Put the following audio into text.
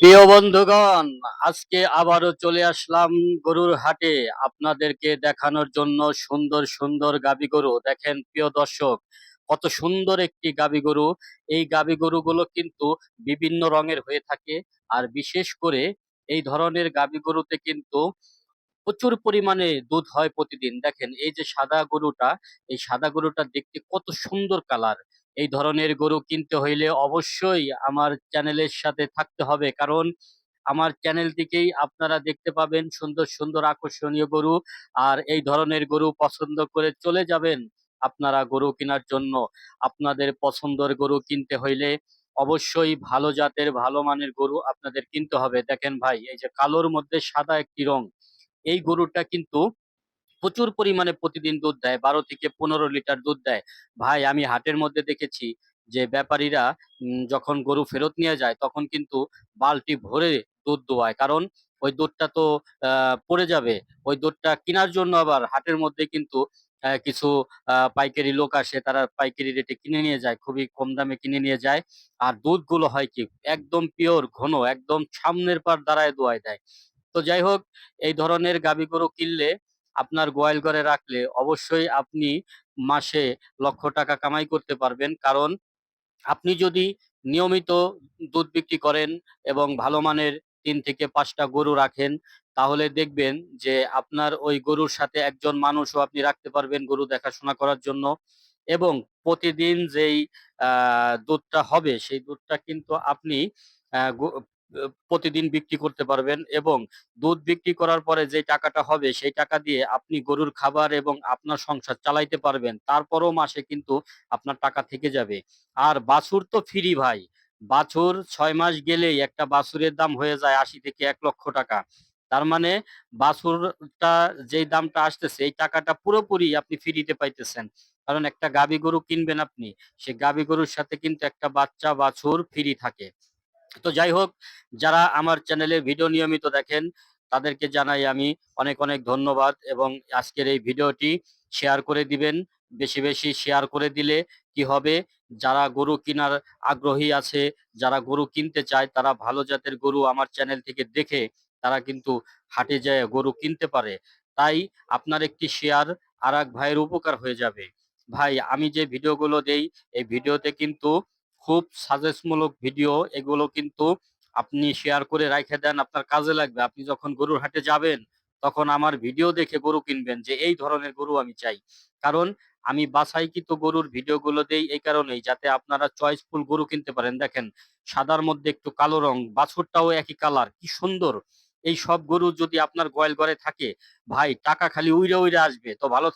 প্রিয় বন্ধুগণ, আজকে আবারও চলে আসলাম গরুর হাটে আপনাদেরকে দেখানোর জন্য সুন্দর সুন্দর গাবি গরু। দেখেন প্রিয় দর্শক, কত সুন্দর একটি গাবি গরু। এই গাবি গরুগুলো কিন্তু বিভিন্ন রঙের হয়ে থাকে, আর বিশেষ করে এই ধরনের গাবি গরুতে কিন্তু প্রচুর পরিমাণে দুধ হয় প্রতিদিন। দেখেন এই যে সাদা গরুটা, এই সাদা গরুটা দেখতে কত সুন্দর কালার। এই ধরনের গরু কিনতে হইলে অবশ্যই আমার চ্যানেলের সাথে থাকতে হবে, কারণ আমার চ্যানেল থেকেই আপনারা দেখতে পাবেন সুন্দর সুন্দর আকর্ষণীয় গরু। আর এই ধরনের গরু পছন্দ করে চলে যাবেন আপনারা গরু কেনার জন্য। আপনাদের পছন্দের গরু কিনতে হইলে অবশ্যই ভালো জাতের ভালো মানের গরু আপনাদের কিনতে হবে। দেখেন ভাই, এই যে কালোর মধ্যে সাদা একটি রং, এই গরুটা কিন্তু প্রচুর পরিমাণে প্রতিদিন দুধ দেয়, 12 থেকে 15 লিটার দুধ দেয়। ভাই, আমি হাটের মধ্যে দেখেছি যে ব্যাপারীরা যখন গরু ফেরত নিয়ে যায় তখন কিন্তু বালতি ভরে দুধ দোয়ায়, কারণ ওই দুধটা তো পড়ে যাবে। ওই দুধটা কেনার জন্য আবার হাটের মধ্যে কিন্তু কিছু পাইকারি লোক আসে, তারা পাইকারি রেটে কিনে নিয়ে যায়, খুবই কম দামে কিনে নিয়ে যায়। আর দুধগুলো হয় কি একদম পিওর ঘন, একদম সামনের পার দাঁড়ায় দোয়ায় দেয়। তো যাই হোক, এই ধরনের গাভী গরু কিনলে, আপনার গোয়াল ঘরে রাখলে অবশ্যই আপনি মাসে লক্ষ টাকা কামাই করতে পারবেন। কারণ আপনি যদি নিয়মিত দুধ বিক্রি করেন এবং ভালো মানের 3 থেকে 5টা গরু রাখেন, তাহলে দেখবেন যে আপনার ওই গরুর সাথে একজন মানুষও আপনি রাখতে পারবেন গরু দেখাশোনা করার জন্য। এবং প্রতিদিন যেই দুধটা হবে সেই দুধটা কিন্তু আপনি প্রতিদিন বিক্রি করতে পারবেন, এবং দুধ বিক্রি করার পরে যে টাকাটা হবে সেই টাকা দিয়ে আপনি গরুর খাবার এবং আপনার সংসার চালাইতে পারবেন। তারপরও মাসে কিন্তু আপনার টাকা থেকে যাবে। আর বাছুর তো ফ্রি ভাই। বাছুর 6 মাস গেলেই একটা বাছুরের দাম হয়ে যায় 80 থেকে 1 লক্ষ টাকা। তার মানে বাছুরটা যেই দামটা আসতেছে এই টাকাটা পুরোপুরি আপনি ফ্রিতে পাইতেছেন। কারণ একটা গাভী গরু কিনবেন আপনি, সে গাভী গরুর সাথে কিন্তু একটা বাচ্চা বাছুর ফ্রি থাকে। তো যাই হোক, যারা আমার চ্যানেলে ভিডিও নিয়মিত দেখেন তাদেরকে জানাই আমি অনেক অনেক ধন্যবাদ, এবং আজকের এই ভিডিওটি শেয়ার করে দিবেন। বেশি বেশি শেয়ার করে দিলে কি হবে, যারা গরু কেনার আগ্রহী আছে, যারা গরু কিনতে চায়, তারা ভালো জাতের গরু আমার চ্যানেল থেকে দেখে তারা কিন্তু হাটে যায় গরু কিনতে পারে। তাই আপনার একটি শেয়ার আর এক ভাইয়ের উপকার হয়ে যাবে। ভাই, আমি যে ভিডিওগুলো দেই এই ভিডিওতে কিন্তু খুব সাজেশমূলক ভিডিও, এগুলো কিন্তু আপনি শেয়ার করে রাখে দেন, আপনার কাজে লাগবে। আপনি যখন গরুর হাটে যাবেন তখন আমার ভিডিও দেখে গরু কিনবেন যে এই ধরনের গরু আমি চাই। কারণ আমি বাছাইকৃত গরুর ভিডিওগুলো দেই এই কারণেই, যাতে আপনারা চয়েসফুল গরু কিনতে পারেন। দেখেন সাদার মধ্যে একটু কালো রং, বাছুরটাও একই কালার, কি সুন্দর। এই সব গরু যদি আপনার গোয়াল ঘরে থাকে ভাই, টাকা খালি উইরে উইরে আসবে। তো ভালো